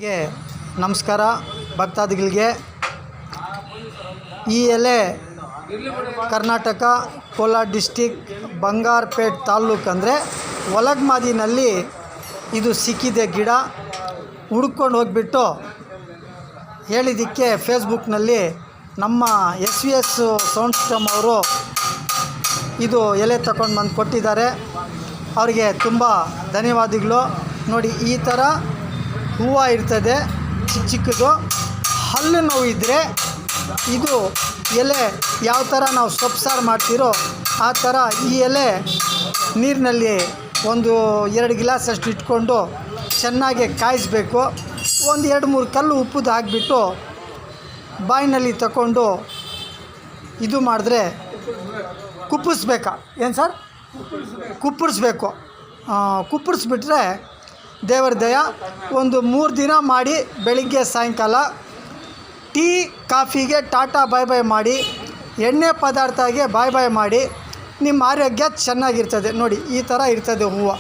ಗೆ ನಮಸ್ಕಾರ ಭಕ್ತಾದಿಗಳಿಗೆ. ಈ ಎಲೆ ಕರ್ನಾಟಕ ಕೋಲಾರ ಡಿಸ್ಟಿಕ್ ಬಂಗಾರಪೇಟೆ ತಾಲ್ಲೂಕು ಅಂದರೆ ಒಲಗಮಾದಿನಲ್ಲಿ ಇದು ಸಿಕ್ಕಿದೆ. ಗಿಡ ಹುಡ್ಕೊಂಡು ಹೋಗಿಬಿಟ್ಟು ಹೇಳಿದ್ದಕ್ಕೆ ಫೇಸ್ಬುಕ್ನಲ್ಲಿ ನಮ್ಮ SVS ಸೌಂಡ್ ಸಿಸ್ಟಮ್ ಅವರು ಇದು ಎಲೆ ತಗೊಂಡು ಬಂದು ಕೊಟ್ಟಿದ್ದಾರೆ. ಅವರಿಗೆ ತುಂಬ ಧನ್ಯವಾದಗಳು. ನೋಡಿ, ಈ ಥರ ಹೂವು ಇರ್ತದೆ, ಚಿಕ್ಕ ಚಿಕ್ಕದು. ಹಲ್ಲು ನೋವು ಇದ್ದರೆ ಇದು ಎಲೆ ಯಾವ ಥರ ನಾವು ಸೊಪ್ಪು ಸಾರು ಮಾಡ್ತೀರೋ ಆ ಥರ ಈ ಎಲೆ ನೀರಿನಲ್ಲಿ ಒಂದು 2 ಗ್ಲಾಸಷ್ಟು ಇಟ್ಕೊಂಡು ಚೆನ್ನಾಗಿ ಕಾಯಿಸಬೇಕು. ಒಂದು 2-3 ಕಲ್ಲು ಉಪ್ಪುದು ಹಾಕಿಬಿಟ್ಟು ಬಾಯಿನಲ್ಲಿ ತಗೊಂಡು ಇದು ಮಾಡಿದ್ರೆ ಕುಪ್ಪಳಿಸ್ಬೇಕಾ ಏನು ಸರ್? ಕುಪ್ಪಳಿಸ್ಬೇಕು. ಕುಪ್ಪಳಿಸ್ಬಿಟ್ರೆ ದೇವರ ದಯ. ಒಂದು 3 ದಿನ ಮಾಡಿ ಬೆಳಿಗ್ಗೆ ಸಾಯಂಕಾಲ ಟೀ ಕಾಫಿಗೆ ಟಾಟಾ ಬಾಯ್ ಬಾಯ್ ಮಾಡಿ, ಎಣ್ಣೆ ಪದಾರ್ಥಗೆ ಬಾಯ್ ಬಾಯ್ ಮಾಡಿ, ನಿಮ್ಮ ಆರೋಗ್ಯ ಚೆನ್ನಾಗಿರ್ತದೆ. ನೋಡಿ, ಈ ಥರ ಇರ್ತದೆ ಹೂವು.